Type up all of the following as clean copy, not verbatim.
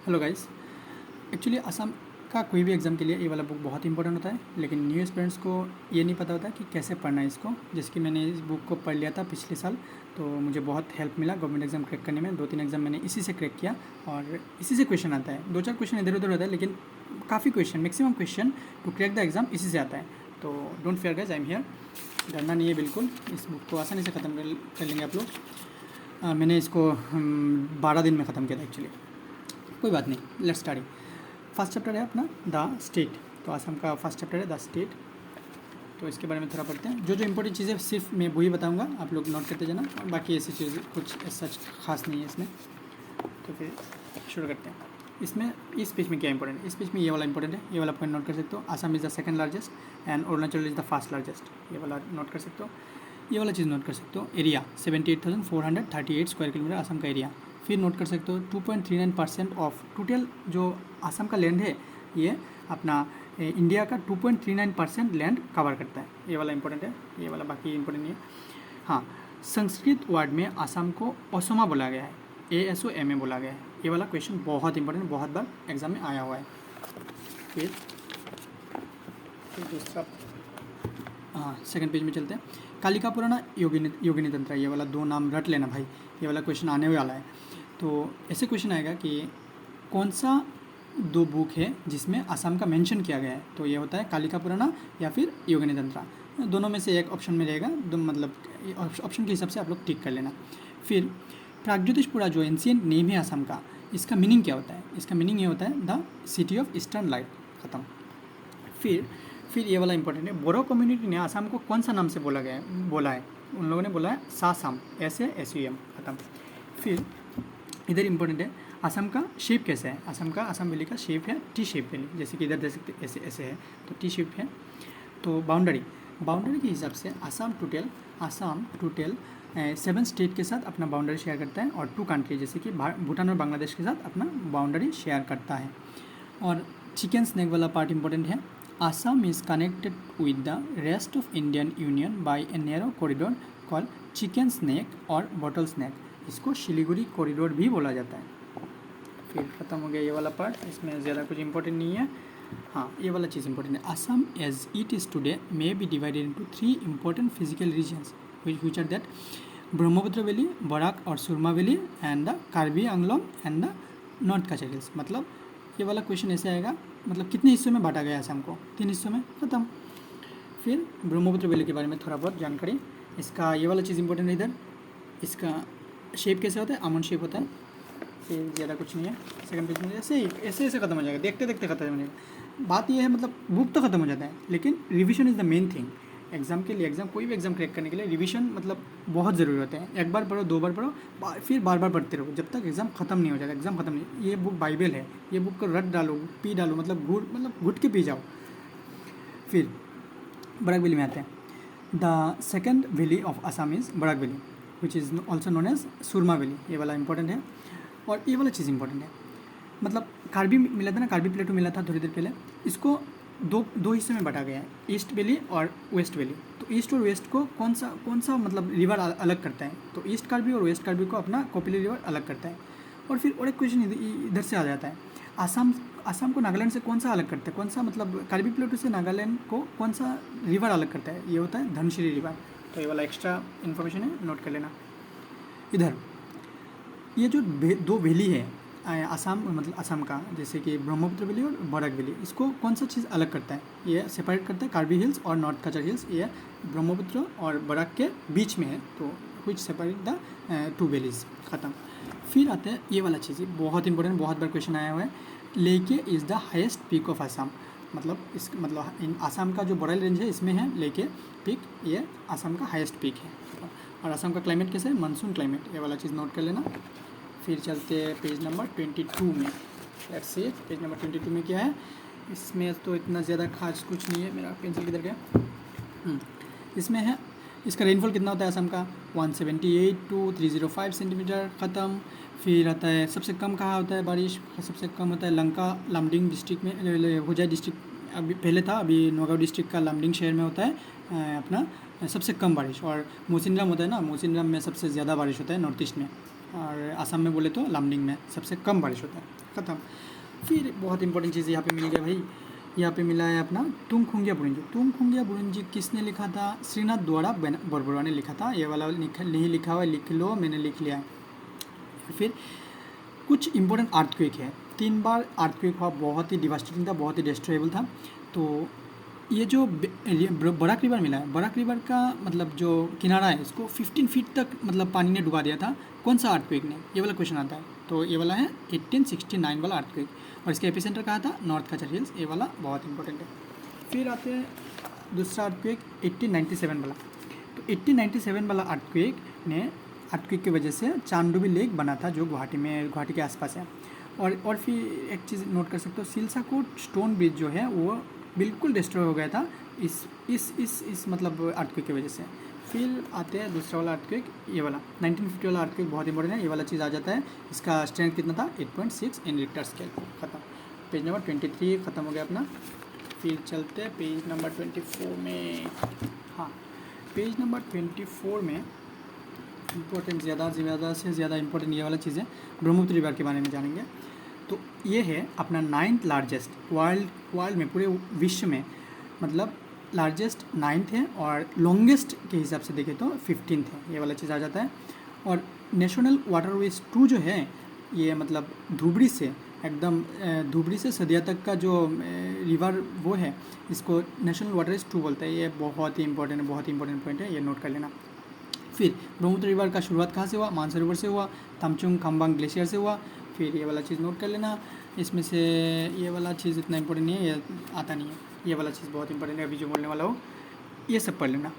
Hello guys. Actually Assam का कोई भी एग्ज़ाम के लिए ये वाला बुक बहुत इंपॉर्टेंट होता है, लेकिन न्यू एस्पिरेंट्स को ये नहीं पता होता कि कैसे पढ़ना है इसको। जैसे कि मैंने इस बुक को पढ़ लिया था पिछले साल, तो मुझे बहुत हेल्प मिला गवर्नमेंट एग्ज़ाम क्रैक करने में। 2-3 एग्ज़ाम मैंने इसी से क्रैक किया और इसी से क्वेश्चन आता है। 2-4 क्वेश्चन इधर उधर होता है, लेकिन काफ़ी question, maximum question to crack the exam इसी से आता है। तो don't fear guys, I am here. डरना नहीं है बिल्कुल, इस बुक को आसानी से ख़त्म कर लेंगे आप लोग। मैंने इसको 12 दिन में ख़त्म किया था एक्चुअली। कोई बात नहीं, लेट्स स्टार्ट। फर्स्ट चैप्टर है अपना द स्टेट। तो असम का फर्स्ट चैप्टर है द स्टेट। तो इसके बारे में थोड़ा पढ़ते हैं। जो जो इंपॉर्टेंट चीज़ें सिर्फ मैं वही बताऊंगा, आप लोग नोट करते जाना। बाकी ऐसी चीज़ कुछ सच खास नहीं है इसमें। तो फिर शुरू करते हैं। इसमें इस पेज में क्या इंपॉर्टेंट है? इस पेज में ये वाला इंपॉर्टेंट है, ये वाला पॉइंट नोट कर सकते हो। Assam is the second largest and Arunachal is the first largest. ये वाला नोट कर सकते हो। ये वाला चीज़ नोट कर सकते हो। एरिया 78,438 स्क्वायर किलोमीटर असम का एरिया। फिर नोट कर सकते हो 2.39% ऑफ टोटल जो असम का लैंड है, ये अपना इंडिया का 2.39% लैंड कवर करता है। ये वाला इंपॉर्टेंट है, ये वाला बाकी इंपॉर्टेंट नहीं है। हाँ, संस्कृत वर्ड में असम को असमा बोला गया है, ASOMA बोला गया है। ये वाला क्वेश्चन बहुत इंपॉर्टेंट, बहुत बार एग्जाम में आया हुआ है। फिर दूसरा, हाँ, सेकंड पेज में चलते हैं। कालिका पुराना, योगिनी तंत्र। ये वाला 2 नाम रट लेना भाई, ये वाला क्वेश्चन आने वाला है। तो ऐसे क्वेश्चन आएगा कि कौन सा 2 बुक है जिसमें असम का मेंशन किया गया है। तो ये होता है कालिका पुराना या फिर योगिनी तंत्रा। दोनों में से एक ऑप्शन में रहेगा, मतलब ऑप्शन के हिसाब से आप लोग टिक कर लेना। फिर प्रागज्योतिषपुरा जो एंशिएंट नेम है असम का, इसका मीनिंग क्या होता है? इसका मीनिंग ये होता है the city of eastern light. ख़त्म। फिर ये वाला इंपॉर्टेंट है। बोरो कम्युनिटी ने असम को कौन सा नाम से बोला है? उन लोगों ने बोला है सासाम, SASUM। ख़त्म। फिर इधर इंपॉर्टेंट है, असम का शेप कैसा है? असम वैली का शेप है टी शेप वैली, जैसे कि इधर देख सकते ऐसे है, तो टी शेप है। तो बाउंड्री के हिसाब से असम टोटल 7 स्टेट के साथ अपना बाउंड्री शेयर करता है, और 2 कंट्री जैसे कि भूटान और बांग्लादेश के साथ अपना बाउंड्री शेयर करता है। और चिकन स्नैक वाला पार्ट इंपॉर्टेंट है। Assam is connected with the rest of Indian union by a narrow corridor called chicken's neck और बॉटल स्नैक। इसको शिलीगुड़ी कॉरिडोर भी बोला जाता है। फिर ख़त्म हो गया ये वाला पार्ट, इसमें ज़्यादा कुछ इंपॉर्टेंट नहीं है। हाँ, ये वाला चीज़ इंपॉर्टेंट है। Assam as it is today may be divided into 3 important physical regions which are that Brahmaputra valley, Barak और Surma valley and the Karbi Anglong and the North Cachar Hills. मतलब ये वाला क्वेश्चन ऐसे आएगा, मतलब कितने हिस्सों में बांटा गया असम को? 3 हिस्सों में। ख़त्म। फिर ब्रह्मपुत्र वैली के बारे में थोड़ा बहुत जानकारी। इसका ये वाला चीज़ इंपॉर्टेंट है इधर, इसका शेप कैसे होता है? आमंड शेप होता है। फिर ज़्यादा कुछ नहीं है। सेकंड पेज में ऐसे ख़त्म हो जाएगा, देखते देखते ख़त्म हो जाएगा। बात यह है, मतलब बुक तो ख़त्म हो जाता है, लेकिन revision is the main thing. Exam के लिए, कोई भी एग्ज़ाम क्रैक करने के लिए रिवीजन मतलब बहुत ज़रूरी होता है। एक बार पढ़ो, 2 बार पढ़ो, फिर बार बार पढ़ते रहो जब तक एग्ज़ाम ख़त्म नहीं हो जाएगा। एग्ज़ाम ख़त्म नहीं, ये बुक बाइबल है, ये बुक को रट डालो, पी डालो, मतलब घुट के पी जाओ। फिर बराक वैली में आते हैं। The second valley of Assam is Barak valley which is also known as Surma valley. ये वाला इंपॉर्टेंट है। और ये वाला चीज़ इंपॉर्टेंट है, मतलब कार्बी मिला था ना, कार्बी प्लेटू मिला था थोड़ी देर पहले। इसको दो हिस्से में बांटा गया है, ईस्ट वैली और वेस्ट वैली। तो ईस्ट और वेस्ट को कौन सा मतलब रिवर अलग करता है? तो ईस्ट कार्बी और वेस्ट कार्बी को अपना कोपिली रिवर अलग करता है। और फिर और एक क्वेश्चन इधर से आ जाता है, असम को नागालैंड से कौन सा अलग करता है? कौन सा, मतलब कार्बी प्लेटू से नागालैंड को कौन सा रिवर अलग करता है? ये होता है धनसिरी रिवर। तो ये वाला एक्स्ट्रा इन्फॉर्मेशन है, नोट कर लेना। इधर ये जो 2 वैली है असम का, जैसे कि ब्रह्मपुत्र वैली और बराक वैली, इसको कौन सा चीज़ अलग करता है? ये सेपरेट करता है कार्बी हिल्स और नॉर्थ कचर हिल्स। ये ब्रह्मपुत्र और बराक के बीच में है, तो विच सेपरेट द 2 वैलीज। ख़त्म। फिर आते हैं ये वाला चीज़, बहुत इंपॉर्टेंट, बहुत बार क्वेश्चन आया हुआ है। लेके is the highest peak of Assam. मतलब इन असम का जो बोराइल रेंज है इसमें है लेके पीक, ये असम का हाइस्ट पीक है। और असम का क्लाइमेट कैसा है? Monsoon climate. ये वाला चीज़ नोट कर लेना। फिर चलते हैं पेज नंबर 22 में। लेट्स सी पेज नंबर 22 में क्या है। इसमें तो इतना ज़्यादा खास कुछ नहीं है। मेरा पेंसिल किधर गया? इसमें है, इसका रेनफॉल कितना होता है असम का? 178 to 305 सेंटीमीटर। ख़त्म। फिर आता है सबसे कम कहाँ होता है बारिश? सबसे कम होता है लंका लामडिंग डिस्ट्रिक्ट में, होजाई डिस्ट्रिक्ट अभी पहले था, अभी नौगांव डिस्ट्रिक्ट का लामडिंग शहर में होता है अपना सबसे कम बारिश। और मोसिनराम होता है ना, मोसिनराम में सबसे ज़्यादा बारिश होता है नॉर्थ ईस्ट में। और असम में बोले तो लामडिंग में सबसे कम बारिश होता है। ख़त्म। फिर बहुत इंपॉर्टेंट चीज़ यहाँ पे मिल गया भाई, यहाँ पे मिला है अपना तुंगखुंगिया बुरुंजी। तुंगखुंगिया बुरुंजी किसने लिखा था? श्रीनाथ द्वारा बरबरुआ ने लिखा था। ये वाला नहीं लिखा हुआ है, लिख लो, मैंने लिख लिया है। फिर कुछ इंपॉर्टेंट अर्थक्वेक है, 3 बार अर्थक्वेक हुआ, बहुत ही डिवास्टेटिंग था, बहुत ही डिस्ट्रॉयबल था। तो ये जो बराक रिवर मिला है, बराक रिवर का मतलब जो किनारा है इसको 15 फीट तक मतलब पानी ने डुबा दिया था। कौन सा अर्थक्वेक ने? ये वाला क्वेश्चन आता है। तो ये वाला है 1869 वाला अर्थक्वेक, और इसका एपिसेंटर कहाँ था? North Cachar hills. ये वाला बहुत इंपॉर्टेंट है। फिर आते हैं दूसरा अर्थक्वेक 1897 वाला। तो 1897 वाला अर्थक्वेक की वजह से चांदडुबी लेक बना था, जो गुवाहाटी के आसपास है। और फिर एक चीज़ नोट कर सकते हो, सिलसाकोट स्टोन ब्रिज जो है वो बिल्कुल डिस्ट्रॉय हो गया था इस मतलब अर्थक्वेक की वजह से। फिर आते हैं दूसरा वाला अर्थक्वेक, ये वाला 1950 वाला अर्थक्वेक बहुत इंपॉर्टेंट है। ये वाला चीज़ आ जाता है, इसका स्ट्रेंथ कितना था? 8.6 इन रिक्टर स्केल। ख़त्म। पेज नंबर 23 ख़त्म हो गया अपना। फिर चलते हैं पेज नंबर 24 में। हाँ, पेज नंबर 24 में इम्पोर्टेंट ज़्यादा से ज़्यादा इम्पोर्टेंट ये वाला चीज़ है, ब्रह्मपुत्र रिवर के बारे में जानेंगे। तो ये है अपना 9th लार्जेस्ट वर्ल्ड में, पूरे विश्व में मतलब लार्जेस्ट 9th है, और लॉन्गेस्ट के हिसाब से देखें तो 15th है। ये वाला चीज़ आ जाता है। और नेशनल वाटरवेज 2 जो है, ये मतलब धुबरी से सदिया तक का जो रिवर वो है, इसको नेशनल वाटरवेज 2 बोलता है। ये बहुत ही इंपॉर्टेंट पॉइंट है, ये नोट कर लेना। फिर ब्रह्मपुत्र रिवर का शुरुआत कहाँ से हुआ? मानसरोवर से हुआ, तमचुंग खम्बांग ग्लेशियर से हुआ। फिर ये वाला चीज़ नोट कर लेना। इसमें से ये वाला चीज़ इतना इंपॉर्टेंट नहीं है, ये आता नहीं है। ये वाला चीज़ बहुत इंपॉर्टेंट है, अभी जो बोलने वाला हो ये सब पढ़ लेना।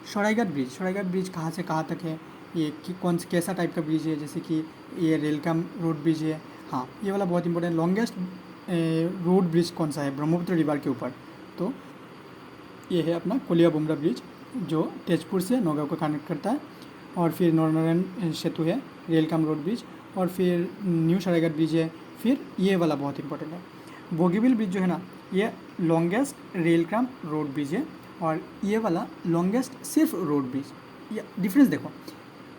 शोराइघाट ब्रिज कहाँ से कहाँ तक है? ये कैसा टाइप का ब्रिज है? जैसे कि ये रेलकम रोड ब्रिज है। हाँ, ये वाला बहुत इंपॉर्टेंट। लॉन्गेस्ट रोड ब्रिज कौन सा है ब्रह्मपुत्र रिवर के ऊपर? तो ये है अपना कोलिया बुमरा ब्रिज, जो तेजपुर से नौगांव को कनेक्ट करता है। और फिर नॉर्मन सेतु है, रेलकम रोड ब्रिज। और फिर न्यू शराइघाट ब्रिज है। फिर ये वाला बहुत इंपॉर्टेंट है, बोगीबिल ब्रिज जो है ना, ये लॉन्गेस्ट रेलकम रोड ब्रिज है। और ये वाला लॉन्गेस्ट सिर्फ रोड ब्रिज। ये डिफरेंस देखो,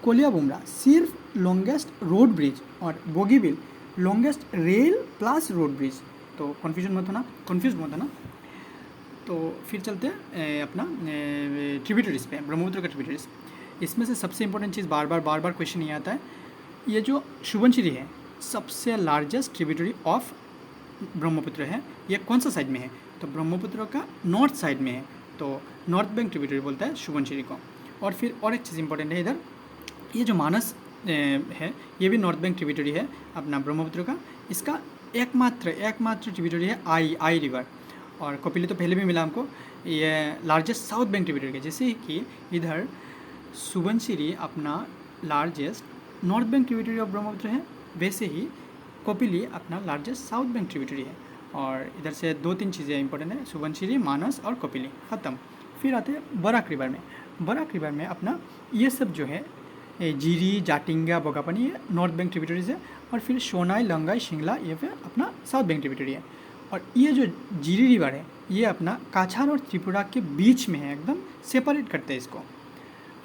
कोलिया बुमरा सिर्फ लॉन्गेस्ट रोड ब्रिज, और Bogibeel longest rail plus road bridge. तो कन्फ्यूज मत होना। तो फिर चलते हैं अपना ट्रिब्यूटरीज पे, ब्रह्मपुत्र का ट्रिब्यूटरीज। इसमें से सबसे इंपॉर्टेंट चीज़ बार बार क्वेश्चन ये आता है, ये जो सुबनसिरी है सबसे लार्जेस्ट ट्रिब्यूटरी ऑफ ब्रह्मपुत्र है। ये कौन सा साइड में है? तो ब्रह्मपुत्र का नॉर्थ साइड में है, तो नॉर्थ बैंक ट्रिब्यूटरी बोलता है सुबनसिरी को। और फिर और एक चीज़ इंपॉर्टेंट है इधर, ये जो मानस है ये भी नॉर्थ बैंक ट्रिब्यूटरी है अपना ब्रह्मपुत्र का। इसका एकमात्र ट्रिब्यूटरी है आई रिवर। और कपिली तो पहले भी मिला हमको, ये लार्जेस्ट साउथ बैंक ट्रिब्यूटरी है। जैसे कि इधर सुबनसिरी अपना largest north bank tributary of Brahmaputra है, वैसे ही कपिली अपना लार्जेस्ट साउथ बैंक ट्रिब्यूटरी है। और इधर से 2-3 चीज़ें इंपॉर्टेंट है, सुबनसिरी, मानस और कपिली। ख़त्म। फिर आते हैं बराक रिवर में अपना ये सब जो है जीरी, जाटिंगा, बोगापानी, ये नॉर्थ बैंक ट्रिब्यूटरीज है। और फिर सोनाई, लंगाई, शिंगला ये फिर अपना साउथ बैंक ट्रिब्यूटरी है। और ये जो जीरी रिवर है ये अपना काछार और त्रिपुरा के बीच में है, एकदम सेपरेट करते हैं इसको।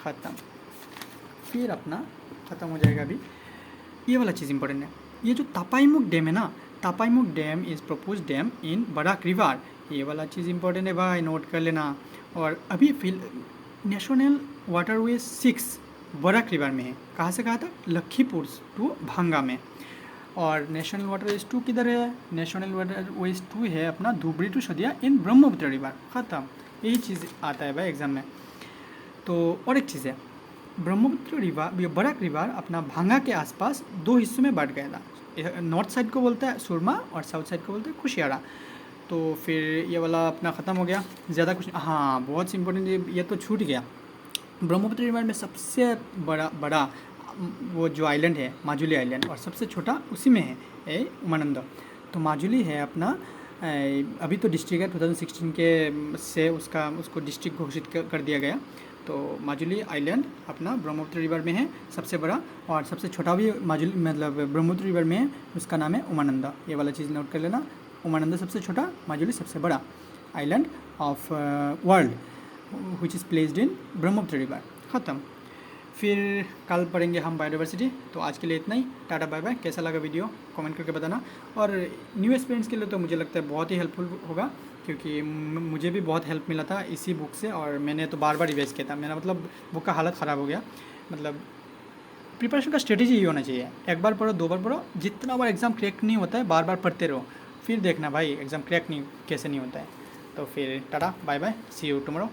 ख़त्म। फिर अपना ख़त्म हो जाएगा अभी। ये वाला चीज़ इंपॉर्टेंट है, ये जो तापाईमुख डैम है ना, Tipaimukh dam is propose dam in Barak river. ये वाला चीज़ इंपॉर्टेंट है भाई, नोट कर लेना। और अभी नेशनल वाटरवे 6 बराक रिवर में है। कहाँ से कहाँ तक? लखीपुर टू भांगा में। और नेशनल वाटरवेज 2 किधर है? नेशनल वाटरवेज 2 है अपना Dhubri to Sadiya in Brahmaputra river. ख़त्म। यही चीज़ आता है भाई एग्जाम में। तो और एक चीज़ है, ब्रह्मपुत्र रिवर, बराक रिवर अपना भांगा के आसपास 2 हिस्सों में बढ़ गया था। नॉर्थ साइड को बोलता है सुरमा और साउथ साइड को बोलते हैं कुशियारा। तो फिर ये वाला अपना ख़त्म हो गया। ज़्यादा कुछ, हाँ बहुत इंपॉर्टेंट, ये तो छूट गया। ब्रह्मपुत्र रिवर में सबसे बड़ा वो जो आइलैंड है माजुली आइलैंड, और सबसे छोटा उसी में है उमानंद। तो माजुली है अपना, अभी तो डिस्ट्रिक्ट है 2016 के से उसको डिस्ट्रिक्ट घोषित कर दिया गया। तो माजुली आइलैंड अपना ब्रह्मपुत्र रिवर में है सबसे बड़ा, और सबसे छोटा भी माजुली मतलब ब्रह्मपुत्र रिवर में है, उसका नाम है उमानंद। ये वाला चीज़ नोट कर लेना, उमानंद सबसे छोटा, माजुली सबसे बड़ा island of world which is placed in Brahmaputra river. ख़त्म। फिर कल पढ़ेंगे हम बायोडाइवर्सिटी। तो आज के लिए इतना ही, टाटा बाय बाय। कैसा लगा वीडियो कमेंट करके बताना, और न्यू एक्सपीरियंस के लिए तो मुझे लगता है बहुत ही हेल्पफुल होगा, क्योंकि मुझे भी बहुत हेल्प मिला था इसी बुक से, और मैंने तो बार बार रिवाइज किया था। मेरा मतलब बुक का हालत ख़राब हो गया। मतलब प्रिपरेशन का स्ट्रेटेजी ये होना चाहिए, एक बार पढ़ो, दो बार पढ़ो, जितना बार एग्ज़ाम क्रैक नहीं होता है बार बार पढ़ते रहो, फिर देखना भाई एग्ज़ाम क्रैक नहीं कैसे नहीं होता है। तो फिर tata bye bye, see you tomorrow.